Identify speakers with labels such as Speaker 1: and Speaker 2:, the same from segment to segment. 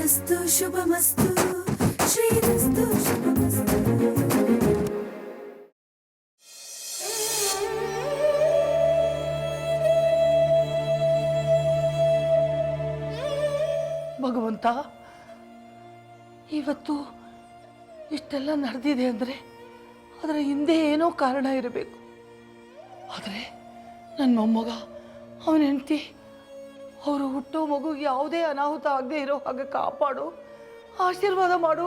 Speaker 1: ಶ್ರೀರಸ್ತು ಶುಭಮಸ್ತು ಶ್ರೀರಸ್ತು ಶುಭಮಸ್ತು.
Speaker 2: ಭಗವಂತ, ಇವತ್ತು ಇಷ್ಟೆಲ್ಲ ನಡೆದಿದೆ ಅಂದರೆ ಅದರ ಹಿಂದೆ ಏನೋ ಕಾರಣ ಇರಬೇಕು. ಆದರೆ ನನ್ನ ಮೊಮ್ಮಗ, ಅವನ ಹೆಂಡತಿ, ಅವರು ಹುಟ್ಟೋ ಮಗು ಯಾವುದೇ ಅನಾಹುತ ಆಗದೆ ಇರೋ ಹಾಗೆ ಕಾಪಾಡು, ಆಶೀರ್ವಾದ ಮಾಡು.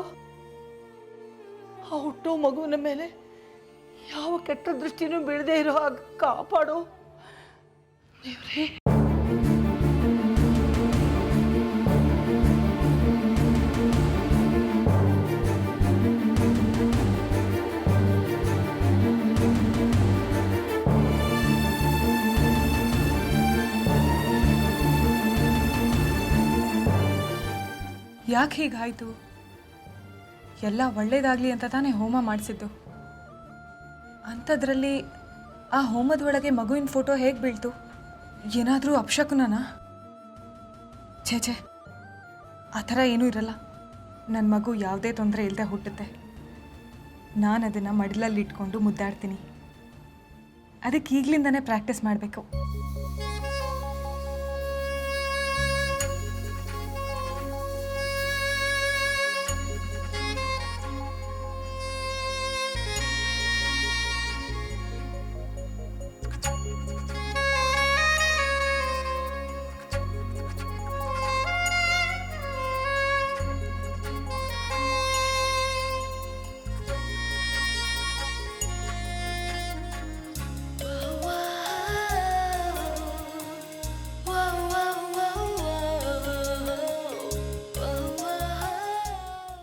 Speaker 2: ಆ ಹುಟ್ಟೋ ಮಗುವಿನ ಮೇಲೆ ಯಾವ ಕೆಟ್ಟ ದೃಷ್ಟಿನೂ ಬೀಳದೆ ಇರೋ ಹಾಗೆ ಕಾಪಾಡು ದೇವ್ರೇ.
Speaker 3: ಯಾಕೆ ಹೀಗಾಯಿತು? ಎಲ್ಲ ಒಳ್ಳೇದಾಗಲಿ ಅಂತ ತಾನೇ ಹೋಮ ಮಾಡಿಸಿದ್ದು. ಅಂಥದ್ರಲ್ಲಿ ಆ ಹೋಮದ ಒಳಗೆ ಮಗುವಿನ ಫೋಟೋ ಹೇಗೆ ಬೀಳ್ತು? ಏನಾದರೂ ಅಪಶಕುನನಾ? ಛೇ, ಆ ಥರ ಏನೂ ಇರಲ್ಲ. ನನ್ನ ಮಗು ಯಾವುದೇ ತೊಂದರೆ ಇಲ್ಲದೆ ಹುಟ್ಟುತ್ತೆ. ನಾನು ಅದನ್ನು ಮಡಿಲಲ್ಲಿ ಇಟ್ಕೊಂಡು ಮುದ್ದಾಡ್ತೀನಿ. ಅದಕ್ಕೆ ಈಗಲಿಂದನೇ ಪ್ರಾಕ್ಟೀಸ್ ಮಾಡಬೇಕು.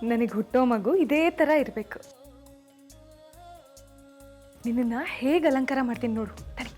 Speaker 3: ನನಗೆ ಹುಟ್ಟೋ ಮಗು ಇದೇ ಥರ ಇರಬೇಕು. ನಿನ್ನನ್ನು ಹೇಗೆ ಅಲಂಕಾರ ಮಾಡ್ತೀನಿ ನೋಡು. ತಡಿ.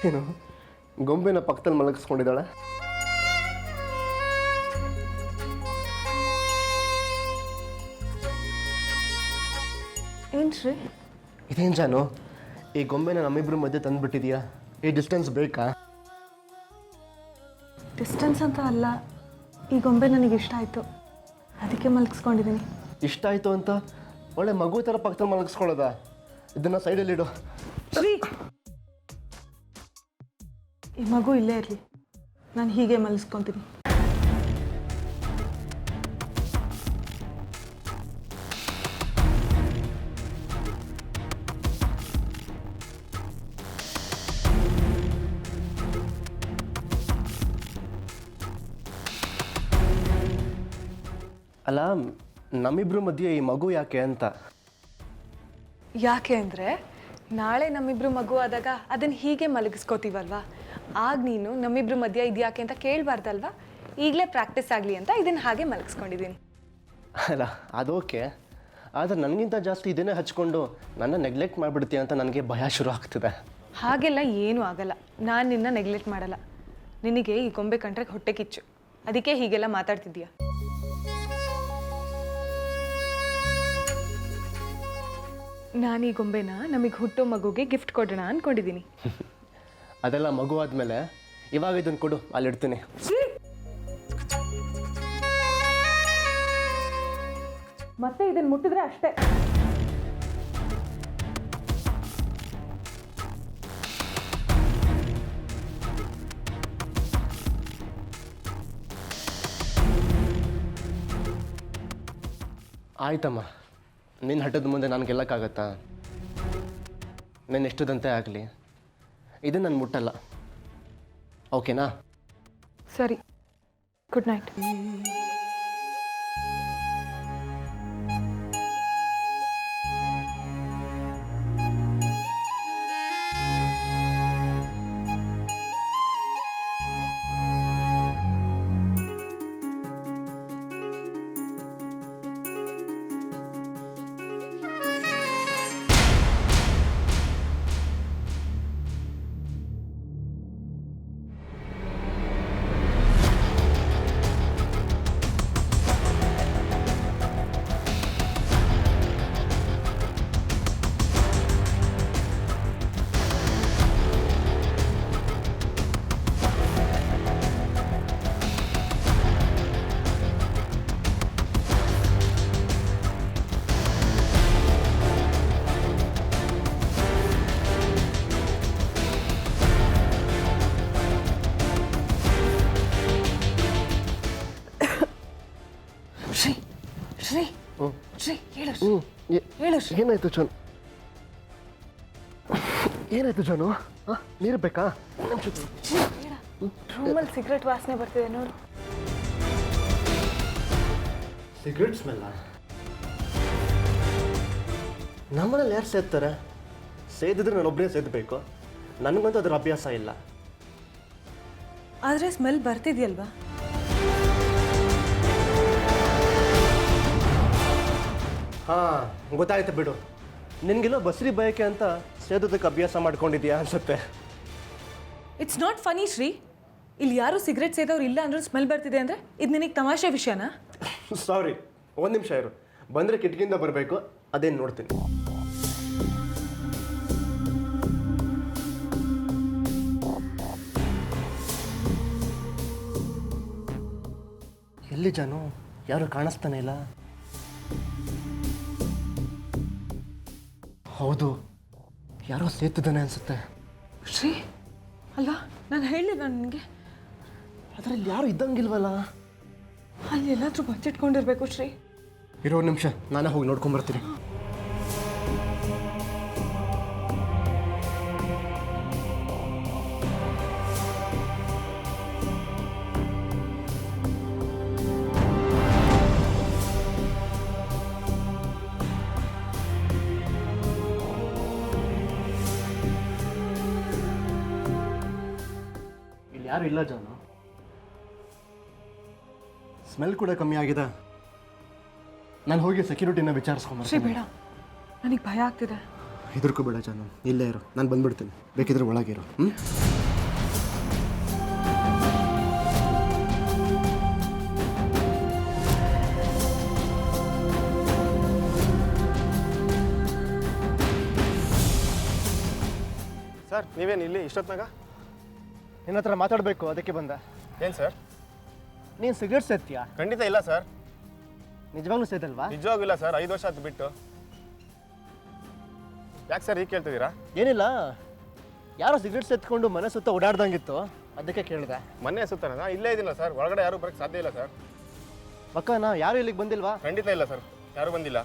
Speaker 4: ಏನು ಗೊಂಬೆನ ಪಕ್ಕದಲ್ಲಿ ಮಲಗಿಸ್ಕೊಂಡಿದ್ದಾಳೆ?
Speaker 3: ಏನ್ರಿ
Speaker 4: ಇದೇನು ಜಾನು, ಈ ಗೊಂಬೆನ ನಮ್ಮಿಬ್ರ ಮಧ್ಯೆ ತಂದುಬಿಟ್ಟಿದೀಯಾ? ಈ ಡಿಸ್ಟೆನ್ಸ್ ಬೇಕಾ?
Speaker 3: ಡಿಸ್ಟೆನ್ಸ್ ಅಂತ ಅಲ್ಲ, ಈ ಗೊಂಬೆ ನನಗೆ ಇಷ್ಟ ಆಯಿತು, ಅದಕ್ಕೆ ಮಲಗಿಸ್ಕೊಂಡಿದ್ದೀನಿ.
Speaker 4: ಇಷ್ಟ ಆಯಿತು ಅಂತ ಒಳ್ಳೆ ಮಗು ಥರ ಪಕ್ಕದಲ್ಲಿ ಮಲಗಿಸ್ಕೊಳ್ಳೋದ? ಇದನ್ನು ಸೈಡಲ್ಲಿಡು.
Speaker 3: ಶ್ರೀ, ಈ ಮಗು ಇಲ್ಲೇ ಇರಲಿ, ನಾನು ಹೀಗೆ ಮಲಗಿಸ್ಕೊತೀನಿ.
Speaker 4: ಅಲ್ಲ, ನಮ್ಮಿಬ್ರ ಮಧ್ಯೆ ಈ ಮಗು ಯಾಕೆ ಅಂತ?
Speaker 3: ಯಾಕೆ ಅಂದರೆ ನಾಳೆ ನಮ್ಮಿಬ್ರು ಮಗು ಆದಾಗ ಅದನ್ನು ಹೀಗೆ ಮಲಗಿಸ್ಕೋತೀವಲ್ವಾ, ಆಗ ನೀನು ನಮ್ಮಿಬ್ರು ಮಧ್ಯ ಇದ್ಯಾಕೆ ಅಂತ ಕೇಳಬಾರ್ದಲ್ವಾ. ಈಗಲೇ ಪ್ರಾಕ್ಟೀಸ್ ಆಗಲಿ ಅಂತ ಇದನ್ನು ಹಾಗೆ ಮಲಗಿಸ್ಕೊಂಡಿದ್ದೀನಿ.
Speaker 4: ಅಲ್ಲ, ಅದೋಕೆ, ಆದರೆ ನನಗಿಂತ ಜಾಸ್ತಿ ಇದನ್ನೇ ಹಚ್ಕೊಂಡು ನನ್ನ ನೆಗ್ಲೆಕ್ಟ್ ಮಾಡಿಬಿಡ್ತೀಯ ಅಂತ ನನಗೆ ಭಯ ಶುರು ಆಗ್ತಿದೆ.
Speaker 3: ಹಾಗೆಲ್ಲ ಏನೂ ಆಗಲ್ಲ, ನಾನು ನಿನ್ನ ನೆಗ್ಲೆಕ್ಟ್ ಮಾಡಲ್ಲ. ನಿನಗೆ ಈ ಗೊಂಬೆ ಕಂಡ್ರೆ ಹೊಟ್ಟೆ ಕಿಚ್ಚು, ಅದಕ್ಕೆ ಹೀಗೆಲ್ಲ ಮಾತಾಡ್ತಿದ್ದೀಯ. ನಾನು ಈ ಗೊಂಬೆನ ನಮಗೆ ಹುಟ್ಟೋ ಮಗುಗೆ ಗಿಫ್ಟ್ ಕೊಡೋಣ ಅಂದ್ಕೊಂಡಿದ್ದೀನಿ.
Speaker 4: ಅದೆಲ್ಲ ಮಗು ಆದಮೇಲೆ ಇವಾಗ ಇದನ್ನು ಕೊಡು, ಅಲ್ಲಿಡ್ತೀನಿ.
Speaker 3: ಮತ್ತೆ ಇದನ್ನು ಮುಟ್ಟಿದ್ರೆ ಅಷ್ಟೇ.
Speaker 4: ಆಯ್ತಮ್ಮ, ನಿನ್ನ ಹಠದ ಮುಂದೆ ನಾನು ಗೆಲ್ಲಕ್ಕಾಗತ್ತಾ? ನಾನು ಎಷ್ಟದಂತೆ ಆಗಲಿ, ಇದು ನಾನು ಮುಟ್ಟಲ್ಲ. ಓಕೆನಾ?
Speaker 3: ಸರಿ, ಗುಡ್ ನೈಟ್. ಶ್ರೀ ಶ್ರೀ ಶ್ರೀ ಹೇಳು ಹೇಳು ಶ್ರೀ.
Speaker 4: ಏನಾಯ್ತು ಜಾನು? ಏನಾಯ್ತು ಜಾನು? ನೀರು ಬೇಕಾ?
Speaker 3: ರೂಮಲ್ಲಿ ಸಿಗರೆಟ್ ವಾಸನೆ ಬರ್ತಿದೆ ನೋಡು.
Speaker 4: ಸಿಗರೆಟ್ ಸ್ಮೆಲ್ಲ? ನಮ್ಮನೇಲಿ ಯಾರು ಸೇದ್ತಾರೆ? ಸೇದಿದ್ರೆ ನಾನೊಬ್ಬನೇ ಸೇದಬೇಕು. ನನಗಂತೂ ಅದರ ಅಭ್ಯಾಸ ಇಲ್ಲ.
Speaker 3: ಆದರೆ ಸ್ಮೆಲ್ ಬರ್ತಿದೆಯಲ್ವಾ?
Speaker 4: ಹಾಂ, ಗೊತ್ತಾಯ್ತು ಬಿಡು. ನಿನಗೆಲ್ಲೋ ಬಸ್ರಿ ಬಯಕೆ ಅಂತ ಸೇದೋದಕ್ಕೆ ಅಭ್ಯಾಸ ಮಾಡ್ಕೊಂಡಿದ್ಯಾ ಅನ್ಸುತ್ತೆ.
Speaker 3: It's not funny Shri. ಇಲ್ಲಿ ಯಾರು ಸಿಗರೆಟ್ ಸೇದವ್ರು ಇಲ್ಲ ಅಂದ್ರೂ ಸ್ಮೆಲ್ ಬರ್ತಿದೆ ಅಂದರೆ ಇದು ನಿನಗೆ ತಮಾಷೆ ವಿಷಯನಾ?
Speaker 4: ಸಾರಿ, ಒಂದು ನಿಮಿಷ ಇರು. ಬಂದರೆ ಕಿಟಕಿಯಿಂದ ಬರಬೇಕು, ಅದೇನು ನೋಡ್ತೀನಿ. ಎಲ್ಲಿ ಜಾನು? ಯಾರು ಕಾಣಿಸ್ತಾನೆ ಇಲ್ಲ. ಹೌದು, ಯಾರೋ ಸೇತಿದ್ದಾನೆ ಅನ್ಸುತ್ತೆ.
Speaker 3: ಶ್ರೀ ಅಲ್ವಾ, ನಾನು ಹೇಳಿಲ್ಲ ನನಗೆ.
Speaker 4: ಅದರಲ್ಲಿ ಯಾರು ಇದ್ದಂಗಿಲ್ವಲ್ಲ.
Speaker 3: ಅಲ್ಲಿ ಎಲ್ಲಾದರೂ ಬಚ್ಚಿಟ್ಕೊಂಡಿರ್ಬೇಕು ಶ್ರೀ.
Speaker 4: ಇರೋ ಒಂದು ನಿಮಿಷ, ನಾನೇ ಹೋಗಿ ನೋಡ್ಕೊಂಬರ್ತೀನಿ. ಇಲ್ಲಿ ಯಾರು ಇಲ್ಲ ಜಾನು. ಸ್ಮೆಲ್ ಕೂಡ ಕಮ್ಮಿ ಆಗಿದೆ. ನಾನು ಹೋಗಿ ಸೆಕ್ಯೂರಿಟಿನ
Speaker 3: ಶ್ರೀ
Speaker 4: ವಿಚಾರಿಸ್ಕೊಂಬರ್ತೀನಿ.
Speaker 3: ಬೇಡ, ನನಗೆ ಭಯ ಆಗ್ತಿದೆ.
Speaker 4: ಹೆದರ್ಕೋ ಬೇಡ ಜಾನು, ಇಲ್ಲೇ ಇರು. ನಾನು ಬಂದ್ಬಿಡ್ತೀನಿ, ಬೇಕಿದ್ರೆ ಒಳಗಿರು.
Speaker 5: ಸರ್, ನೀವೇನು ಇಲ್ಲಿ ಇಷ್ಟೊತ್ನಾಗ?
Speaker 4: ನಿನ್ನ ಹತ್ರ ಮಾತಾಡಬೇಕು, ಅದಕ್ಕೆ ಬಂದೆ.
Speaker 5: ಏನು ಸರ್?
Speaker 4: ನೀನು ಸಿಗರೇಟ್ ಸೇದ್ತೀಯಾ?
Speaker 5: ಖಂಡಿತ ಇಲ್ಲ ಸರ್.
Speaker 4: ನಿಜವಾಗ್ಲೂ ಸೇದಲ್ವಾ?
Speaker 5: ನಿಜವಾಗಿಲ್ಲ ಸರ್, 5 ವರ್ಷ ಆಯ್ತು ಬಿಟ್ಟು. ಯಾಕೆ ಸರ್ ಈಗ ಕೇಳ್ತಿದ್ದೀರಾ?
Speaker 4: ಏನಿಲ್ಲ, ಯಾರೋ ಸಿಗರೇಟ್ ಸೇದ್ಕೊಂಡು ಮನೆ ಸುತ್ತ ಓಡಾಡ್ದಂಗಿತ್ತು, ಅದಕ್ಕೆ ಕೇಳಿದೆ.
Speaker 5: ಮೊನ್ನೆ ಸುತ್ತಾನ ಇಲ್ಲೇ ಇದಿಲ್ಲ ಸರ್, ಒಳಗಡೆ ಯಾರು ಬರೋಕ್ಕೆ ಸಾಧ್ಯ ಇಲ್ಲ ಸರ್.
Speaker 4: ಪಕ್ಕನಾ? ಯಾರು ಇಲ್ಲಿಗೆ ಬಂದಿಲ್ವಾ?
Speaker 5: ಖಂಡಿತ ಇಲ್ಲ ಸರ್, ಯಾರೂ ಬಂದಿಲ್ಲ.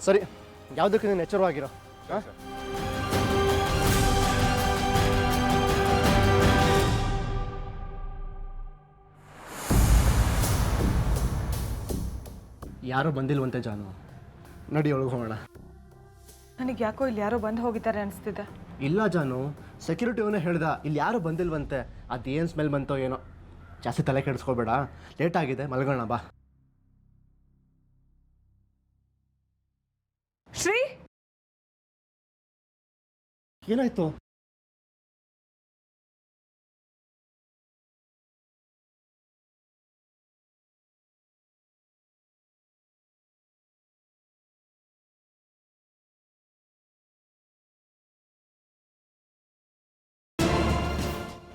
Speaker 4: ಸರಿ, ಯಾವುದಕ್ಕೆ ನೀನು ಎಚ್ಚರವಾಗಿರೋ. ಹಾಂ,
Speaker 5: ಸರ್.
Speaker 4: ಯಾರೂ ಬಂದಿಲ್ವಂತೆ ಜಾನು. ನಡಿ ಒಳಗೆ ಹೋಗೋಣ.
Speaker 3: ನನಗೆ ಯಾಕೋ ಇಲ್ಲಿ ಯಾರೋ ಬಂದು ಹೋಗಿದ್ದಾರೆ ಅನಿಸ್ತಿದೆ.
Speaker 4: ಇಲ್ಲ ಜಾನು, ಸೆಕ್ಯೂರಿಟಿ ಅವನೇ ಹೇಳ್ದ ಇಲ್ಲಿ ಯಾರು ಬಂದಿಲ್ವಂತೆ. ಅದೇನು ಸ್ಮೆಲ್ ಬಂತೋ ಏನೋ. ಜಾಸ್ತಿ ತಲೆ ಕೆಡಿಸ್ಕೊಬೇಡ, ಲೇಟ್ ಆಗಿದೆ, ಮಲ್ಗೋಣ ಬಾ.
Speaker 3: ಶ್ರೀ
Speaker 4: ಏನಾಯ್ತು?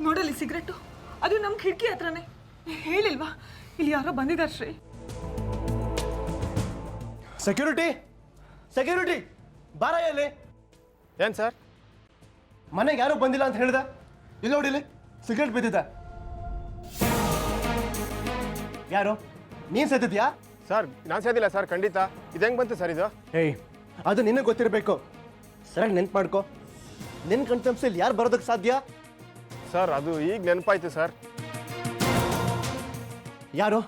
Speaker 3: ನೋಡಲಿ ಸಿಗರೆಟು, ಅದು ನಮ್ಮ ಕಿಟಕಿ ಹತ್ರನೇ. ಹೇಳಿಲ್ವಾ ಇಲ್ಲಿ ಯಾರೋ ಬಂದಿದ್ದಾರೆ ಶ್ರೀ.
Speaker 4: ಸೆಕ್ಯೂರಿಟಿ ಸೆಕ್ಯೂರಿಟಿ ಬಾರ ಎಲ್ಲಿ.
Speaker 5: ಏನು ಸರ್?
Speaker 4: ಮನೆಗೆ ಯಾರೂ ಬಂದಿಲ್ಲ ಅಂತ ಹೇಳ್ದೆ. ಇಲ್ಲಿ ನೋಡಿಲಿ ಸಿಗರೇಟ್ ಬಿದ್ದಿದೆ. ಯಾರು? ನೀನು ಸತ್ತಿದ್ಯಾ?
Speaker 5: ಸರ್ ನಾನು ಸೇದಿಲ್ಲ ಸರ್, ಖಂಡಿತ. ಇದು ಹೆಂಗೆ ಬಂತು ಸರ್ ಇದು?
Speaker 4: ಏಯ್, ಅದು ನಿನಗೆ ಗೊತ್ತಿರಬೇಕು. ಸರಿಯಾಗಿ ನೆನ್ಪು ಮಾಡ್ಕೊ. ನಿನ್ನ ಕಣ್ತಂಪ್ಸಲ್ಲಿ ಯಾರು ಬರೋದಕ್ಕೆ ಸಾಧ್ಯ?
Speaker 5: ಸರ್ ಅದು ಈಗ ನೆನಪಾಯ್ತು ಸರ್.
Speaker 4: ಯಾರು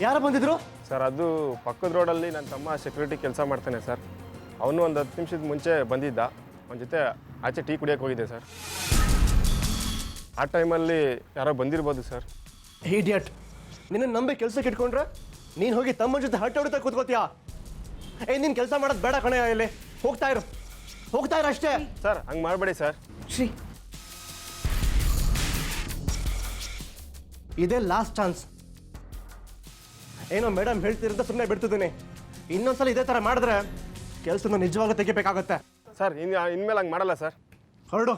Speaker 4: ಯಾರು ಬಂದಿದ್ರು?
Speaker 5: ಸರ್ ಅದು ಪಕ್ಕದ ರೋಡಲ್ಲಿ ನನ್ನ ತಮ್ಮ ಸೆಕ್ಯೂರಿಟಿ ಕೆಲಸ ಮಾಡ್ತಾನೆ ಸರ್. ಅವನು ಒಂದು 10 ನಿಮಿಷದ ಮುಂಚೆ ಬಂದಿದ್ದ. ಅವನ ಜೊತೆ ಆಚೆ ಟೀ ಕುಡಿಯೋಕೆ ಹೋಗಿದ್ದೆ ಸರ್. ಆ ಟೈಮಲ್ಲಿ ಯಾರೋ ಬಂದಿರ್ಬೋದು ಸರ್.
Speaker 4: ಇಡಿಯಟ್, ನಿನ್ನ ನಂಬಿ ಕೆಲಸಕ್ಕೆ ಇಟ್ಕೊಂಡ್ರೆ ನೀನು ಹೋಗಿ ತಮ್ಮ ಜೊತೆ ಹಟ್ಟ ಹೊಡಿತಾ ಕೂತ್ಕೋತೀಯಾ? ನೀನು ಕೆಲಸ ಮಾಡೋದು ಬೇಡ ಕಣೆ. ಇಲ್ಲಿ ಹೋಗ್ತಾ ಇರು ಅಷ್ಟೇ.
Speaker 5: ಸರ್ ಹಂಗೆ ಮಾಡಬೇಡಿ ಸರ್.
Speaker 3: ಶ್ರೀ,
Speaker 4: ಇದೇ ಲಾಸ್ಟ್ ಚಾನ್ಸ್. ಏನೋ ಮೇಡಮ್ ಹೇಳ್ತಿರಂತ ಸುಮ್ಮನೆ ಬಿಡ್ತಿದ್ದೀನಿ. ಇನ್ನೊಂದ್ಸಲ ಇದೇ ಥರ ಮಾಡಿದ್ರೆ ಕೆಲಸನ ನಿಜವಾಗ್ಲೂ ತೆಗಿಬೇಕಾಗತ್ತೆ.
Speaker 5: ಸರ್ ಇನ್ಮೇಲೆ ಹಂಗೆ ಮಾಡಲ್ಲ ಸರ್.
Speaker 4: ಹೊರಡು.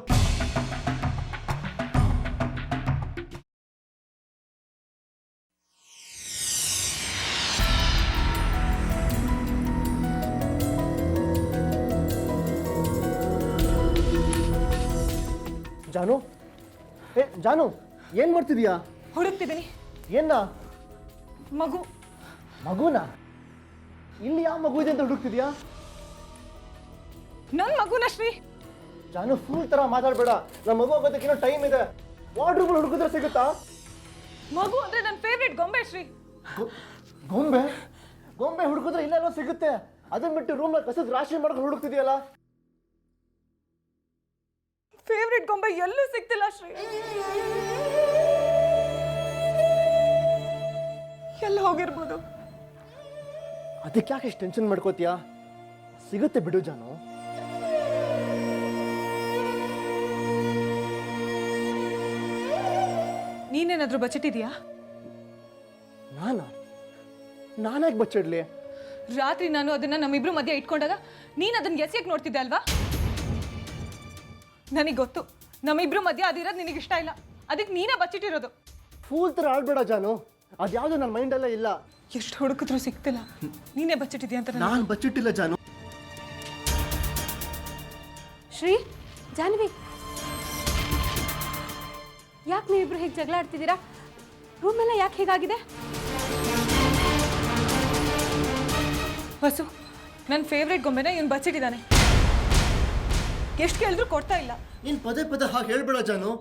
Speaker 4: ಜಾನು, ಜಾನು ಏನು ಮಾಡ್ತಿದೀಯಾ?
Speaker 3: ಹುಡುಕ್ತಿದ್ದೀನಿ.
Speaker 4: ಏನ
Speaker 3: ಮಗು.
Speaker 4: ಮಗುನ? ಇಲ್ಲಿ ಯಾವ ಮಗು ಇದೆ ಅಂತ ಹುಡುಕ್ತಿದ್ಯಾ?
Speaker 3: ನನ್ನ ಮಗುನ ಶ್ರೀ.
Speaker 4: ಜಾನು, ಫುಲ್ ತರ ಮಾತಾಡ್ಬೇಡ. ನಮ್ಮ ಮಗು ಆಗೋದಕ್ಕೆ ಇನ್ನೂ ಟೈಮ್ ಇದೆ. ವಾರ್ಡ್ರೂಮ್ ಹುಡುಕಿದ್ರೆ ಸಿಗುತ್ತಾ?
Speaker 3: ಮಗು ಅಂದ್ರೆ ನನ್ನ ಫೇವ್ರೇಟ್ ಗೊಂಬೆ ಶ್ರೀ.
Speaker 4: ಗೊಂಬೆ? ಗೊಂಬೆ ಹುಡುಕಿದ್ರೆ ಇಲ್ಲೆಲ್ಲೋ ಸಿಗುತ್ತೆ. ಅದನ್ನ ಬಿಟ್ಟು ರೂಮ್ ಕಸದ ರಾಶಿ ಮಾಡ್ಕೊಂಡು ಹುಡುಕ್ತಿದ್ಯಲ್ಲ.
Speaker 3: ಫೇವ್ರೇಟ್ ಗೊಂಬೆ ಎಲ್ಲೂ ಸಿಗ್ತಿಲ್ಲ ಶ್ರೀ. ಎಲ್ಲ ಹೋಗಿರ್ಬೋದು.
Speaker 4: ಅದಕ್ಕೆ ಯಾಕೆ ಇಷ್ಟು ಟೆನ್ಷನ್ ಮಾಡ್ಕೋತೀಯಾ? ಸಿಗುತ್ತೆ ಬಿಡು ಜಾನು.
Speaker 3: ನೀನೇನಾದ್ರೂ ಬಚ್ಚಿಟ್ಟಿದ್ಯಾ?
Speaker 4: ನಾನಾಗಿ ಬಚ್ಚಿಡ್ಲಿ?
Speaker 3: ರಾತ್ರಿ ನಾನು ಅದನ್ನ ನಮ್ಮಿಬ್ರು ಮಧ್ಯೆ ಇಟ್ಕೊಂಡಾಗ ನೀನ್ ಅದನ್ನ ಎಸೆಯಕ್ಕೆ ನೋಡ್ತಿದ್ದೆ ಅಲ್ವಾ? ನನಗೆ ಗೊತ್ತು ನಮ್ಮಿಬ್ರು ಮಧ್ಯೆ ಅದಿರೋದು ನಿನಗೆ ಇಷ್ಟ ಇಲ್ಲ. ಅದಕ್ಕೆ ನೀನೇ ಬಚ್ಚಿಟ್ಟಿರೋದು.
Speaker 4: ಫೂಲ್ ಥರ ಆಡ್ಬೇಡ ಜಾನು. ಅದ್ಯಾವುದು ನನ್ನ ಮೈಂಡಲ್ಲೇ ಇಲ್ಲ.
Speaker 3: ಎಷ್ಟು ಹುಡುಕಿದ್ರು ಸಿಗ್ತಿಲ್ಲ. ನೀನೇ ಬಚ್ಚಿಟ್ಟಿದ್ಯಾ ಅಂತ
Speaker 4: ನಾನು ಬಚ್ಚಿಟ್ಟಿಲ್ಲ ಜಾನು.
Speaker 6: ಶ್ರೀ, ಜಾನ್ವಿ, ಯಾಕೆ ನೀವಿಬ್ರು ಹೇಗೆ ಜಗಳ ಆಡ್ತಿದ್ದೀರಾ? ರೂಮೆಲ್ಲ ಯಾಕೆ ಹೇಗಾಗಿದೆ?
Speaker 3: ಬಸ್ಸು, ನನ್ನ ಫೇವ್ರೇಟ್ ಗೊಂಬೆನ ಇವನು ಬಚ್ಚಿಟ್ಟಿದ್ದಾನೆ. ಎಷ್ಟು ಕೇಳಿದ್ರು ಕೊಡ್ತಾ ಇಲ್ಲ.
Speaker 4: ನೀನು ಪದೇ ಪದೇ ಹಾಗೆ ಹೇಳ್ಬೇಡ ಜಾನು.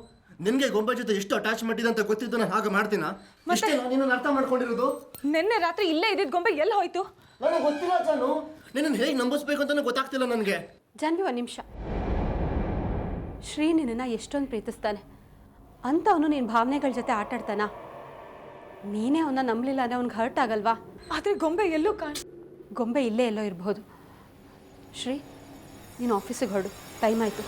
Speaker 4: ನಿನಗೆ ಗೊಂಬೆ ಜೊತೆ ಎಷ್ಟು ಅಟ್ಯಾಚ್ಮೆಂಟ್ ಇದೆ ಅಂತ ಗೊತ್ತಿದ್ದು ನಾನು ಹಾಗೆ ಮಾಡ್ತೀನ? ಮತ್ತೆ ನೀನು ಅರ್ಥ ಮಾಡ್ಕೊಂಡಿರೋದು?
Speaker 3: ನಿನ್ನೆ ರಾತ್ರಿ ಇಲ್ಲೇ ಇದ್ದಿದ್ದ ಗೊಂಬೆ ಎಲ್ಲಿ ಹೋಯ್ತು?
Speaker 4: ನನಗೆ ಗೊತ್ತಿಲ್ಲ ಜಾನು. ನಿನ್ನನ್ನು ಹೇಗೆ ನಂಬಿಸ್ಬೇಕು ಅಂತಾನೆ ಗೊತ್ತಾಗ್ತಿಲ್ಲ ನನಗೆ.
Speaker 6: ಜಾನ್ವಿ, ಒಂದು ನಿಮಿಷ. ಶ್ರೀ ನಿನ್ನನ್ನು ಎಷ್ಟೊಂದು ಪ್ರೀತಿಸ್ತಾನೆ ಅಂತ ಅವನು ನಿನ್ನ ಭಾವನೆಗಳ ಜೊತೆ ಆಟಾಡ್ತಾನ. ನೀನೇ ಅವನ್ನ ನಂಬಲಿಲ್ಲ ಅಂದರೆ ಅವ್ನಿಗೆ ಹರ್ಟ್ ಆಗಲ್ವಾ?
Speaker 3: ಆದರೆ ಗೊಂಬೆ ಎಲ್ಲೂ
Speaker 6: ಗೊಂಬೆ ಇಲ್ಲೇ ಎಲ್ಲೋ ಇರಬಹುದು. ಶ್ರೀ, ನೀನು ಆಫೀಸಿಗೆ ಹೊರಡು, ಟೈಮ್ ಆಯಿತು.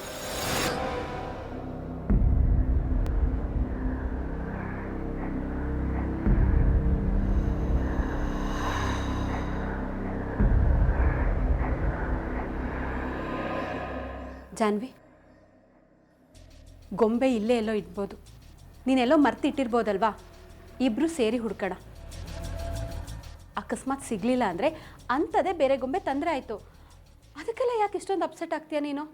Speaker 6: ಜಾನ್ವಿ, ಗೊಂಬೆ ಇಲ್ಲೇ ಎಲ್ಲೋ ಇಡ್ಬೋದು. ನೀನೆಲ್ಲೋ ಮರ್ತಿಟ್ಟಿರ್ಬೋದಲ್ವಾ? ಇಬ್ಬರು ಸೇರಿ ಹುಡ್ಕೋಣ. ಅಕಸ್ಮಾತ್ ಸಿಗಲಿಲ್ಲ ಅಂದರೆ ಅಂಥದ್ದೇ ಬೇರೆ ಗೊಂಬೆ ತೊಂದರೆ ಆಯಿತು. ಅದಕ್ಕೆಲ್ಲ ಯಾಕೆ ಇಷ್ಟೊಂದು ಅಪ್ಸೆಟ್ ಆಗ್ತೀಯ ನೀನು?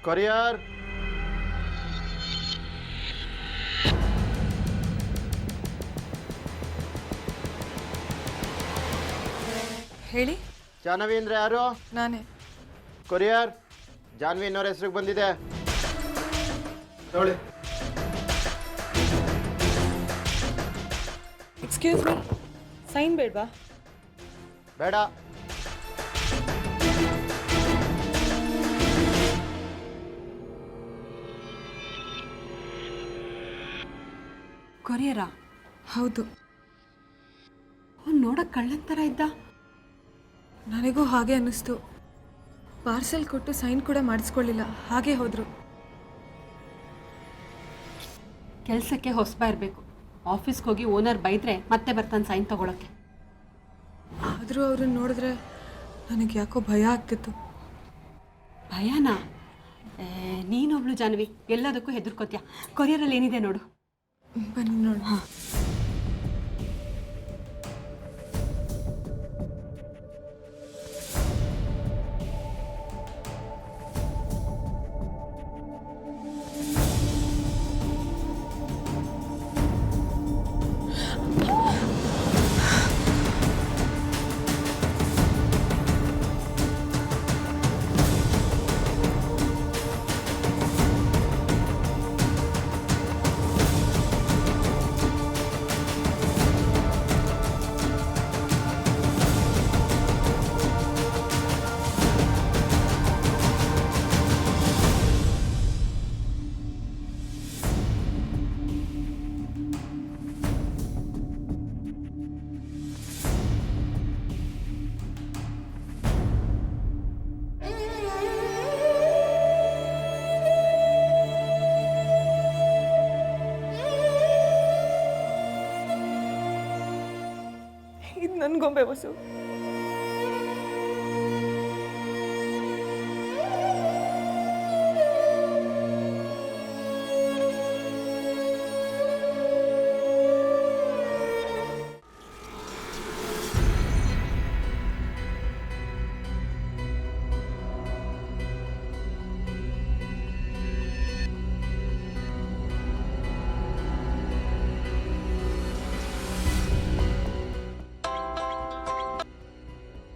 Speaker 4: ಕೊರಿಯರ್.
Speaker 3: ಹೇಳಿ.
Speaker 7: ಜಾಹ್ನವಿ ಅಂದ್ರೆ ಯಾರು?
Speaker 3: ನಾನೇ.
Speaker 7: ಕೊರಿಯರ್ ಜಾಹ್ನವಿ ಅನ್ನೋರ ಹೆಸರಿಗೆ ಬಂದಿದೆ.
Speaker 4: ನೋಡಿ.
Speaker 3: ಎಕ್ಸ್ಕ್ಯೂಸ್ ಮೀ, ಸೈನ್ ಬೇಡವಾ?
Speaker 7: ಬೇಡ.
Speaker 6: ಕೊರಿಯರಾ?
Speaker 3: ಹೌದು.
Speaker 6: ಅವ್ನು ನೋಡೋಕೆ ಕಳ್ಳನ ಥರ ಇದ್ದ.
Speaker 3: ನನಗೂ ಹಾಗೆ ಅನ್ನಿಸ್ತು. ಪಾರ್ಸೆಲ್ ಕೊಟ್ಟು ಸೈನ್ ಕೂಡ ಮಾಡಿಸ್ಕೊಳ್ಳಿಲ್ಲ, ಹಾಗೆ ಹೋದರು.
Speaker 6: ಕೆಲಸಕ್ಕೆ ಹೊಸಬ ಇರಬೇಕು. ಆಫೀಸ್ಗೆ ಹೋಗಿ ಓನರ್ ಬೈದ್ರೆ ಮತ್ತೆ ಬರ್ತಾನೆ ಸೈನ್ ತಗೊಳಕ್ಕೆ.
Speaker 3: ಆದರೂ ಅವ್ರನ್ನ ನೋಡಿದ್ರೆ ನನಗೆ ಯಾಕೋ ಭಯ ಆಗ್ತಿತ್ತು.
Speaker 6: ಭಯನಾ? ನೀನೊಬ್ಳು ಜಾನ್ವಿ, ಎಲ್ಲದಕ್ಕೂ ಹೆದರ್ಕೋತೀಯ. ಕೊರಿಯರಲ್ಲಿ ಏನಿದೆ ನೋಡು.
Speaker 3: ಬನ್ನಿ ನೋಡಿ. ಇದು ನನ್ನ ಗೊಂಬೆ ವಸು.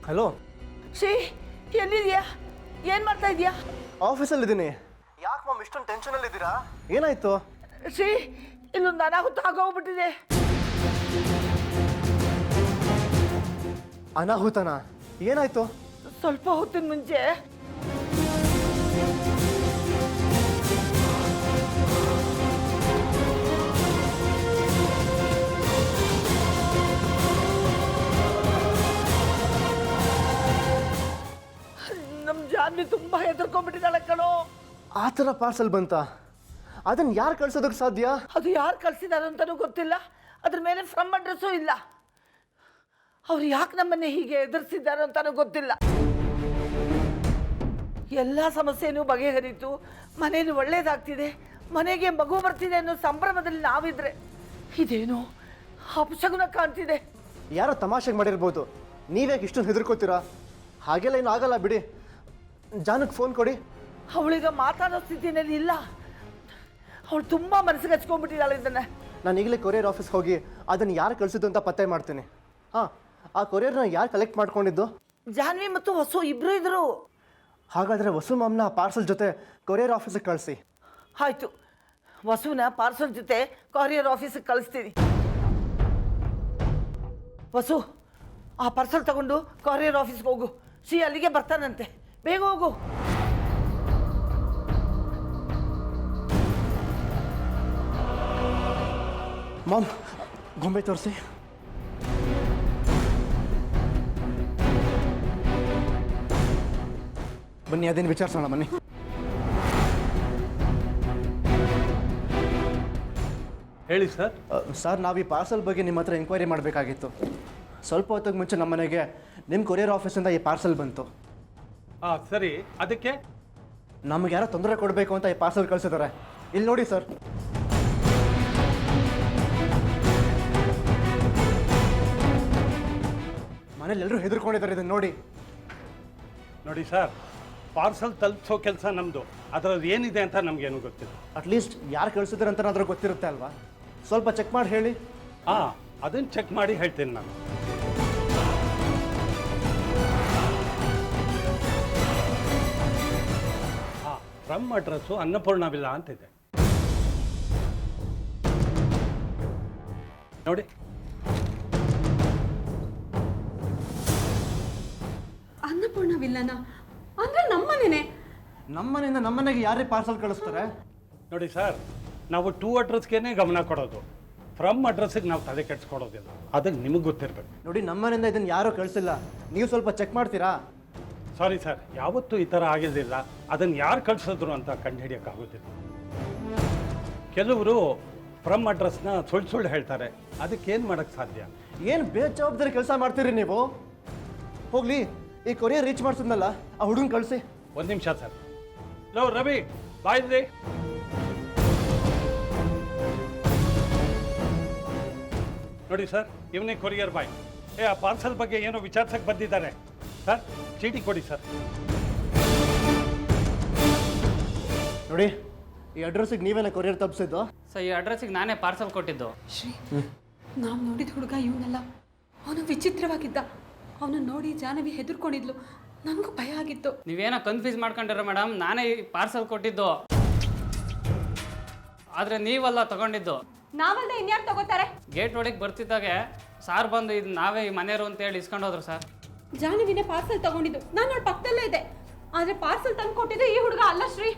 Speaker 4: ಹಲೋ
Speaker 2: ಶ್ರೀ, ಎಲ್ಲಿದ್ಯಾ? ಏನು ಮಾಡ್ತಾ ಇದೀಯಾ?
Speaker 4: ಆಫೀಸಲ್ಲಿದ್ದೀನಿ. ಯಾಕೆ ಮಾಮ್ ಇಷ್ಟೊಂದು ಟೆನ್ಷನಲ್ಲಿದ್ದೀರಾ? ಏನಾಯ್ತು?
Speaker 2: ಶ್ರೀ, ಇಲ್ಲೊಂದು ಅನಾಹುತ ಆಗೋಗ್ಬಿಟ್ಟಿದೆ.
Speaker 4: ಅನಾಹುತನಾ? ಏನಾಯ್ತು?
Speaker 2: ಸ್ವಲ್ಪ ಹೊತ್ತಿನ ಮುಂಚೆ ನಮ್ಮ ಜಾನ್ವಿ ತುಂಬ ಹೆದರ್ಕೊಂಡ್ಬಿಟ್ಟಿದ್ದಾಳೆ ಕಣೋ.
Speaker 4: ಆ ಥರ ಪಾರ್ಸಲ್ ಬಂತ? ಅದನ್ನು ಯಾರು ಕಳ್ಸೋದಕ್ಕೆ ಸಾಧ್ಯ?
Speaker 2: ಅದು ಯಾರು ಕಳಿಸಿದಾರೆ ಅಂತಲೂ ಗೊತ್ತಿಲ್ಲ. ಅದ್ರ ಮೇಲೆ ಫ್ರಮ್ ಅಡ್ರೆಸ್ಸೂ ಇಲ್ಲ. ಅವ್ರು ಯಾಕೆ ನಮ್ಮನ್ನೇ ಹೀಗೆ ಎದುರಿಸಿದ್ದಾರೆ ಅಂತಲೂ ಗೊತ್ತಿಲ್ಲ. ಎಲ್ಲ ಸಮಸ್ಯೆನೂ ಬಗೆಹರಿತು, ಮನೇಲಿ ಒಳ್ಳೇದಾಗ್ತಿದೆ, ಮನೆಗೆ ಮಗು ಬರ್ತಿದೆ ಅನ್ನೋ ಸಂಭ್ರಮದಲ್ಲಿ ನಾವಿದ್ರೆ ಇದೇನು ಅಪಶಗುನ ಕಾಣ್ತಿದೆ.
Speaker 4: ಯಾರೋ ತಮಾಷೆಗೆ ಮಾಡಿರ್ಬೋದು, ನೀವ್ಯಾಕೆ ಇಷ್ಟೊಂದು ಹೆದರ್ಕೋತೀರಾ? ಹಾಗೆಲ್ಲ ಏನು ಆಗಲ್ಲ ಬಿಡಿ. ಜಾನಕ್ಕೆ ಫೋನ್ ಕೊಡಿ.
Speaker 2: ಅವಳೀಗ ಮಾತಾಡೋ ಸ್ಥಿತಿನಲ್ಲಿ ಇಲ್ಲ. ಅವಳು ತುಂಬ ಮನಸ್ಸಿಗೆ ಹಚ್ಕೊಂಡ್ಬಿಟ್ಟಿದ್ದಾಳೆ ಇದನ್ನು.
Speaker 4: ನಾನು ಈಗಲೇ ಕೊರಿಯರ್ ಆಫೀಸ್ಗೆ ಹೋಗಿ ಅದನ್ನು ಯಾರು ಕಳಿಸಿದ್ದು ಅಂತ ಪತ್ತೆ ಮಾಡ್ತೀನಿ. ಹಾಂ, ಆ ಕೊರಿಯರ್ನ ಯಾರು ಕಲೆಕ್ಟ್ ಮಾಡ್ಕೊಂಡಿದ್ದು?
Speaker 2: ಜಾನ್ವಿ ಮತ್ತು ವಸು ಇಬ್ಬರು ಇದ್ರು.
Speaker 4: ಹಾಗಾದರೆ ವಸು ಮಾಮ್ನ ಪಾರ್ಸಲ್ ಜೊತೆ ಕೊರಿಯರ್ ಆಫೀಸಿಗೆ ಕಳಿಸಿ.
Speaker 2: ಆಯಿತು, ವಸುನ ಪಾರ್ಸಲ್ ಜೊತೆ ಕೊರಿಯರ್ ಆಫೀಸಿಗೆ ಕಳಿಸ್ತೀನಿ. ವಸು, ಆ ಪಾರ್ಸಲ್ ತಗೊಂಡು ಕೊರಿಯರ್ ಆಫೀಸ್ಗೆ ಹೋಗು. ಶ್ರೀ ಅಲ್ಲಿಗೆ ಬರ್ತಾನಂತೆ, ಬೇಗ ಹೋಗು.
Speaker 4: ಮಾಮ್, ಗೊಂಬೆ ತೋರಿಸಿ. ಬನ್ನಿ, ಅದೇನು ವಿಚಾರಿಸೋಣ ಬನ್ನಿ.
Speaker 8: ಹೇಳಿ ಸರ್.
Speaker 4: ಸರ್, ನಾವು ಈ ಪಾರ್ಸಲ್ ಬಗ್ಗೆ ನಿಮ್ಮ ಹತ್ರ ಎಂಕ್ವೈರಿ ಮಾಡಬೇಕಾಗಿತ್ತು. ಸ್ವಲ್ಪ ಹೊತ್ತಿಗೆ ಮುಂಚೆ ನಮ್ಮ ಮನೆಗೆ ನಿಮ್ಮ ಕೊರಿಯರ್ ಆಫೀಸಿಂದ ಈ ಪಾರ್ಸಲ್ ಬಂತು.
Speaker 8: ಹಾಂ ಸರಿ, ಅದಕ್ಕೆ
Speaker 4: ನಮಗೆ ಯಾರೋ ತೊಂದರೆ ಕೊಡಬೇಕು ಅಂತ ಈ ಪಾರ್ಸಲ್ ಕಳಿಸಿದ್ದಾರೆ. ಇಲ್ಲಿ ನೋಡಿ ಸರ್. ಮನೇಲಿ ಎಲ್ಲರೂ ಹೆದರ್ಕೊಂಡಿದ್ದಾರೆ, ಇದನ್ನು ನೋಡಿ.
Speaker 8: ನೋಡಿ ಸರ್, ಪಾರ್ಸಲ್ ತಲುಪಿಸೋ ಕೆಲಸ ನಮ್ಮದು. ಅದರದ್ದು ಏನಿದೆ ಅಂತ ನಮಗೇನು ಗೊತ್ತಿಲ್ಲ.
Speaker 4: ಅಟ್ಲೀಸ್ಟ್ ಯಾರು ಕಳಿಸಿದ್ರೆ ಅಂತ ಅದ್ರ ಗೊತ್ತಿರುತ್ತೆ ಅಲ್ವಾ? ಸ್ವಲ್ಪ ಚೆಕ್ ಮಾಡಿ ಹೇಳಿ.
Speaker 8: ಹಾಂ, ಅದನ್ನು ಚೆಕ್ ಮಾಡಿ ಹೇಳ್ತೀನಿ ನಾನು. ಹಾಂ, ಫ್ರಮ್ ಅಡ್ರೆಸ್ಸು ಅನ್ನಪೂರ್ಣ ವಿಲ್ಲಾ ಅಂತಿದೆ ನೋಡಿ.
Speaker 6: ಅನ್ನಪೂರ್ಣ ವಿಲ್ಲನ ಅಂದ್ರೆ ನಮ್ಮನೇನೆ.
Speaker 4: ನಮ್ಮನೆಯಿಂದ ನಮ್ಮನೆಗೆ ಯಾರೇ ಪಾರ್ಸಲ್ ಕಳಿಸ್ತಾರೆ?
Speaker 8: ನೋಡಿ ಸರ್, ನಾವು ಟೂ ಅಡ್ರೆಸ್ಗೇನೆ ಗಮನ ಕೊಡೋದು. ಫ್ರಮ್ ಅಡ್ರೆಸ್ಸಿಗೆ ನಾವು ತಲೆ ಕೆಡ್ಸ್ಕೊಡೋದಿಲ್ಲ, ಅದಕ್ಕೆ ನಿಮಗೆ ಗೊತ್ತಿರಬೇಕು.
Speaker 4: ನೋಡಿ ನಮ್ಮನೆಯಿಂದ ಇದನ್ನು ಯಾರೂ ಕಳಿಸಿಲ್ಲ, ನೀವು ಸ್ವಲ್ಪ ಚೆಕ್ ಮಾಡ್ತೀರಾ?
Speaker 8: ಸಾರಿ ಸರ್, ಯಾವತ್ತೂ ಈ ಥರ ಆಗಿರಲಿಲ್ಲ. ಅದನ್ನು ಯಾರು ಕಳಿಸಿದ್ರು ಅಂತ ಕಂಡುಹಿಡಿಯೋಕ್ಕಾಗೋದಿಲ್ಲ. ಕೆಲವರು ಫ್ರಮ್ ಅಡ್ರೆಸ್ನ ಸುಳ್ಳು ಹೇಳ್ತಾರೆ, ಅದಕ್ಕೇನು ಮಾಡೋಕ್ಕೆ ಸಾಧ್ಯ?
Speaker 4: ಏನು ಬೇಜವಾಬ್ದಾರಿ ಕೆಲಸ ಮಾಡ್ತೀರಿ ನೀವು? ಹೋಗ್ಲಿ, ಈ ಕೊರಿಯರ್ ರೀಚ್ ಮಾಡಿಸಿದ್ನಲ್ಲ ಆ ಹುಡುಗನ ಕಳಿಸಿ.
Speaker 8: ಒಂದು ನಿಮಿಷ ಸರ್. ಲೋ ರವಿ, ಬಾಯಿದ್ರಿ. ನೋಡಿ ಸರ್, ಇವನೇ ಕೊರಿಯರ್ ಬಾಯ್. ಆ ಪಾರ್ಸಲ್ ಬಗ್ಗೆ ಏನೋ ವಿಚಾರಿಸಕ್ಕೆ ಬಂದಿದ್ದಾರೆ ಸರ್. ಚೀಟಿ ಕೊಡಿ ಸರ್.
Speaker 4: ನೋಡಿ, ಈ ಅಡ್ರೆಸ್ಸಿಗೆ ನೀವೇನ ಕೊರಿಯರ್ ತಪ್ಪಿಸಿದ್ದು?
Speaker 9: ಸೊ ಈ ಅಡ್ರೆಸ್ಸಿಗೆ ನಾನೇ ಪಾರ್ಸಲ್ ಕೊಟ್ಟಿದ್ದು.
Speaker 6: ಶ್ರೀ, ನಾವು ನೋಡಿದ ಹುಡುಗ ಇವನಲ್ಲ. ಅವನು ವಿಚಿತ್ರವಾಗಿದ್ದ. ಅವನು ನೋಡಿ ಜಾಹ್ನವಿ ಹೆದರ್ಕೊಂಡಿದ್ಲು. ನನಗೂ ಭಯ ಆಗಿತ್ತು.
Speaker 9: ನೀವೇನೋ ಕನ್ಫ್ಯೂಸ್ ಮಾಡ್ಕೊಂಡಿರೋ ಮೇಡಮ್, ನಾನೇ ಈ ಪಾರ್ಸಲ್ ಕೊಟ್ಟಿದ್ದು, ಆದರೆ ನೀವಲ್ಲ ತಗೊಂಡಿದ್ದು.
Speaker 6: ನಾವಲ್ಲದೆ ಇನ್ಯಾರು ತಗೋತಾರೆ?
Speaker 9: ಗೇಟ್ ಒಳಗೆ ಬರ್ತಿದ್ದಾಗೆ ಸಾರ್ ಬಂದು ಇದು ನಾವೇ ಈ ಮನೆಯವರು ಅಂತೇಳಿ ಇಸ್ಕೊಂಡು ಹೋದ್ರು ಸರ್.
Speaker 6: ಜಾಹ್ನವಿನೇ ಪಾರ್ಸಲ್ ತಗೊಂಡಿದ್ದು. ನಾನು ನೋಡಿ ಪಕ್ಕದಲ್ಲೇ ಇದೆ. ಆದರೆ ಪಾರ್ಸಲ್ ತಂದು ಕೊಟ್ಟಿದ್ದು ಈ ಹುಡುಗ ಅಲ್ಲ ಶ್ರೀ.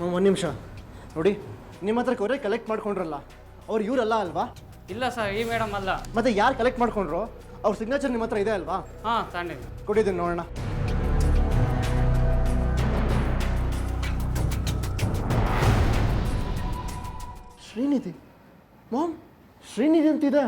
Speaker 4: ಒಂದು ನಿಮಿಷ ನೋಡಿ, ನಿಮ್ಮ ಹತ್ರ ಕೊರಿಯರ್ ಕಲೆಕ್ಟ್ ಮಾಡ್ಕೊಂಡ್ರಲ್ಲ, ಅವ್ರು ಇವರಲ್ಲ ಅಲ್ವಾ?
Speaker 9: ಇಲ್ಲ ಸರ್, ಈ ಮೇಡಮ್ ಅಲ್ಲ.
Speaker 4: ಮತ್ತೆ ಯಾರು ಕಲೆಕ್ಟ್ ಮಾಡ್ಕೊಂಡ್ರು? ಅವ್ರ ಸಿಗ್ನೇಚರ್ ನಿಮ್ಮ ಹತ್ರ ಇದೆ ಅಲ್ವಾ?
Speaker 9: ಹಾಂ, ತಗೊಂಡಿದ್ದು.
Speaker 4: ಕೊಟ್ಟಿದ್ದೀನಿ ನೋಡೋಣ. ಶ್ರೀನಿಧಿ, ಮಾಮ್, ಶ್ರೀನಿಧಿ ಅಂತಿದೆ.